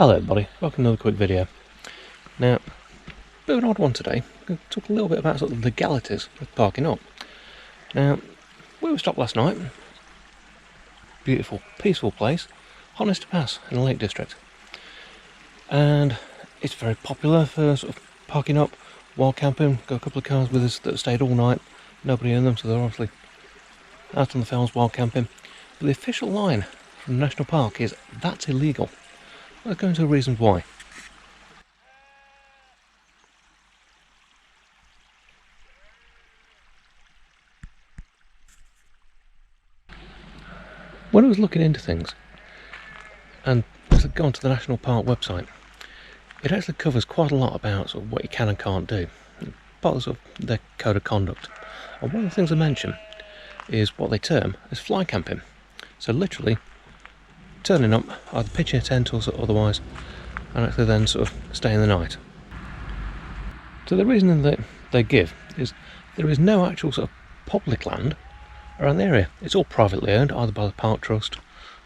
Hello everybody, welcome to another quick video. Now, a bit of an odd one today. I'm going to talk a little bit about sort of the legalities of parking up. Now, we were stopped last night. Beautiful, peaceful place, Honister Pass in the Lake District. And it's very popular for sort of parking up, while camping. Got a couple of cars with us that stayed all night, nobody in them, so they're obviously out on the fells while camping. But the official line from the National Park is, that's illegal. Let's go into the reasons why. When I was looking into things, and as I go onto the National Park website, it actually covers quite a lot about sort of what you can and can't do, part of, sort of their code of conduct. And one of the things I mention is what they term as fly camping. So literally turning up, either pitching a tent or otherwise, and actually then sort of staying the night. So the reason that they give is there is no actual sort of public land around the area. It's all privately owned, either by the Park Trust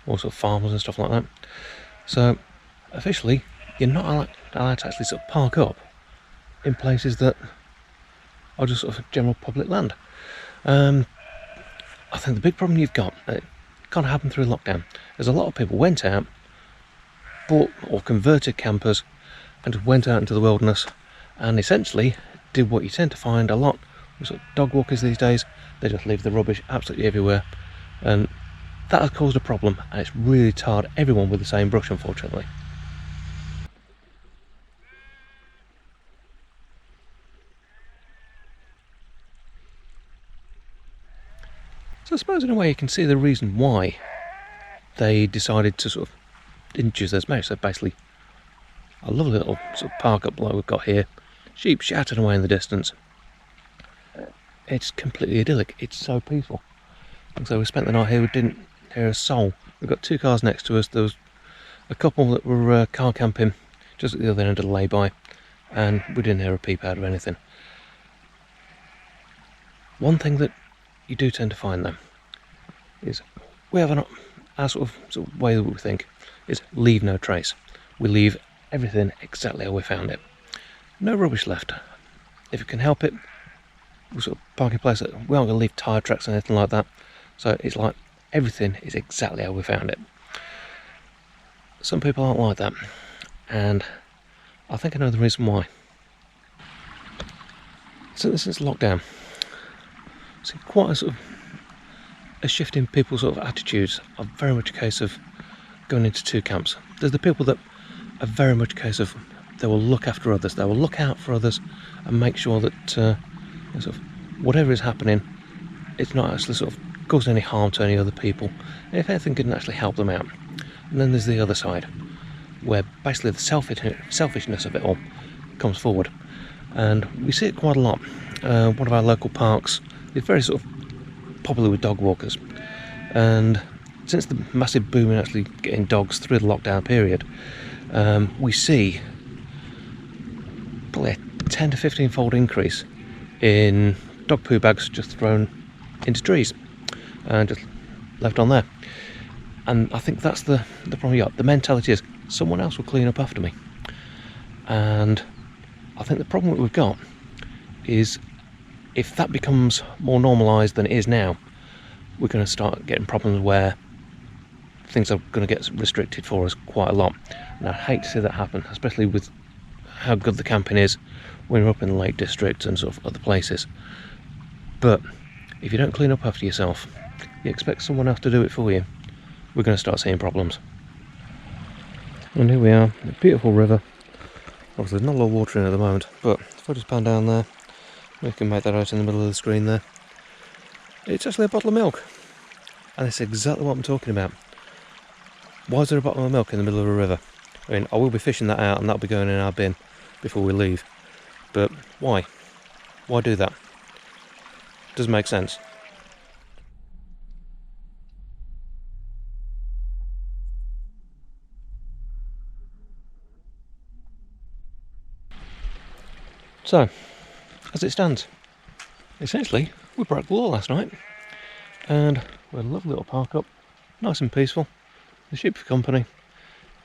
or sort of farmers and stuff like that. So officially you're not allowed to actually sort of park up in places that are just sort of general public land. I think the big problem you've got, it kind of happened through lockdown, is a lot of people went out, bought or converted campers and just went out into the wilderness and essentially did what you tend to find a lot with sort of dog walkers these days. They just leave the rubbish absolutely everywhere, and that has caused a problem, and it's really tarred everyone with the same brush, unfortunately. So I suppose in a way you can see the reason why they decided to sort of introduce those measures. So basically a lovely little sort of park up below we've got here, sheep shouting away in the distance. It's completely idyllic, it's so peaceful. And so we spent the night here, we didn't hear a soul. We've got two cars next to us, there was a couple that were car camping just at the other end of the lay-by, and we didn't hear a peep out of anything. One thing that you do tend to find though is we have our sort of way that we think is leave no trace. We leave everything exactly how we found it. No rubbish left. If you can help it, we sort of parking place that we aren't going to leave tyre tracks or anything like that. So it's like everything is exactly how we found it. Some people aren't like that, and I think I know the reason why. Since lockdown, see quite a sort of a shift in people's sort of attitudes are very much a case of going into two camps. There's the people that are very much a case of they will look after others, they will look out for others and make sure that sort of whatever is happening, it's not actually sort of causing any harm to any other people, and if anything can actually help them out. And then there's the other side, where basically the selfishness of it all comes forward, and we see it quite a lot. One of our local parks is very sort of popular with dog walkers, and since the massive boom in actually getting dogs through the lockdown period, we see probably a 10 to 15 fold increase in dog poo bags just thrown into trees and just left on there. And I think that's the problem you got. The mentality is someone else will clean up after me, and I think the problem that we've got is if that becomes more normalised than it is now, we're going to start getting problems where things are going to get restricted for us quite a lot. And I hate to see that happen, especially with how good the camping is when you're up in the Lake District and sort of other places. But if you don't clean up after yourself, you expect someone else to do it for you, we're going to start seeing problems. And here we are, a beautiful river. Obviously there's not a lot of water in it at the moment, but if I just pan down there, we can make that out in the middle of the screen there. It's actually a bottle of milk, and it's exactly what I'm talking about. Why is there a bottle of milk in the middle of a river? I mean, I will be fishing that out and that'll be going in our bin before we leave, but why? Why do that? Doesn't make sense. So, as it stands, essentially we broke the law last night, and we had a lovely little park up, nice and peaceful, the sheep for company,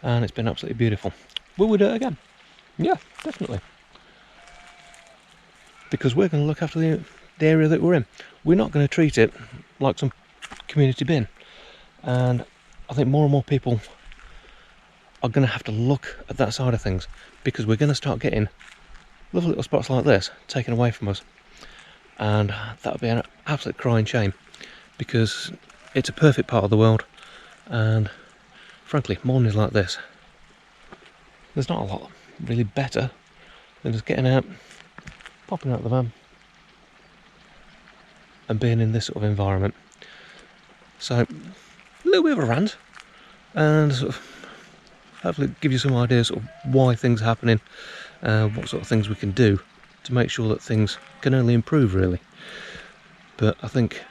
and it's been absolutely beautiful. Will we do it again? Yeah, definitely. Because we're going to look after the area that we're in. We're not going to treat it like some community bin. And I think more and more people are going to have to look at that side of things, because we're going to start getting lovely little spots like this taken away from us. And that would be an absolute crying shame, because it's a perfect part of the world. And frankly, mornings like this, there's not a lot really better than just getting out, popping out the van and being in this sort of environment. So a little bit of a rant, and sort of hopefully give you some ideas of why things are happening, what sort of things we can do to make sure that things can only improve, really. But I think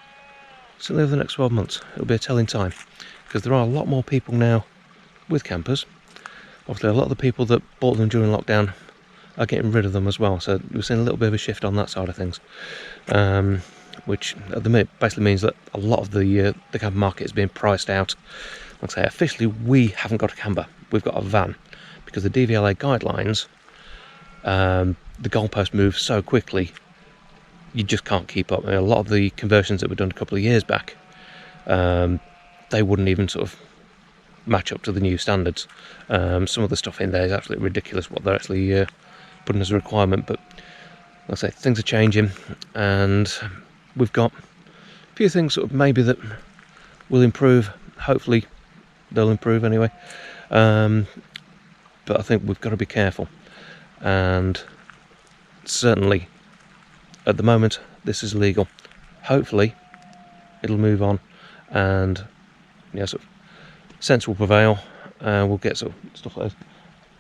certainly over the next 12 months it'll be a telling time, because there are a lot more people now with campers. Obviously a lot of the people that bought them during lockdown are getting rid of them as well, so we're seeing a little bit of a shift on that side of things, which at the minute basically means that a lot of the camper market is being priced out. Like I say, officially we haven't got a camper, we've got a van, because the DVLA guidelines, the goalpost moves so quickly you just can't keep up. I mean, a lot of the conversions that were done a couple of years back, they wouldn't even sort of match up to the new standards. Some of the stuff in there is absolutely ridiculous what they're actually putting as a requirement, but like I say, things are changing, and we've got a few things sort of maybe that will improve. Hopefully they'll improve anyway, but I think we've got to be careful. And certainly at the moment this is illegal. Hopefully it'll move on, and sort of sense will prevail, and we'll get sort of stuff like this.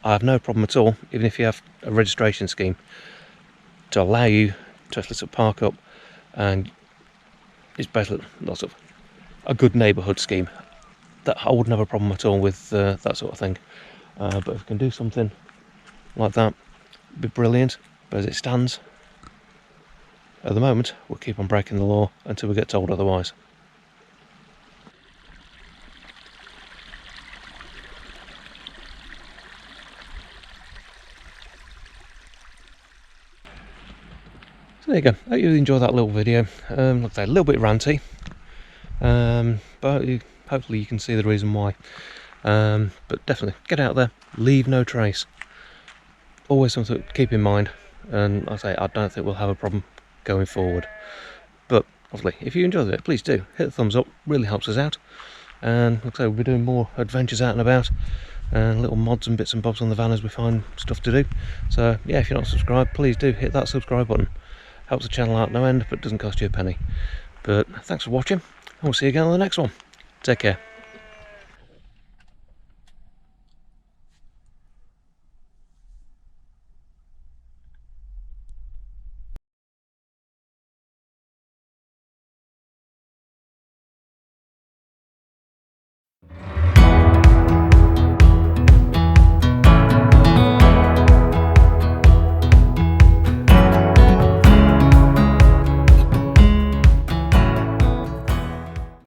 I have no problem at all, even if you have a registration scheme to allow you to actually sort of park up, and it's basically lots of a good neighbourhood scheme. That I wouldn't have a problem at all with that sort of thing. But if we can do something like that, it'd be brilliant. But as it stands, at the moment, we'll keep on breaking the law until we get told otherwise. So there you go. I hope you enjoyed that little video. Like I say, a little bit ranty, but hopefully you can see the reason why. But definitely get out there, leave no trace. Always something to keep in mind, and like I say, I don't think we'll have a problem going forward. But obviously, if you enjoyed it, please do hit the thumbs up, really helps us out. And like I say, we'll be doing more adventures out and about, and little mods and bits and bobs on the van as we find stuff to do. So yeah, if you're not subscribed, please do hit that subscribe button. Helps the channel out no end, but doesn't cost you a penny. But thanks for watching, and we'll see you again on the next one. Take care.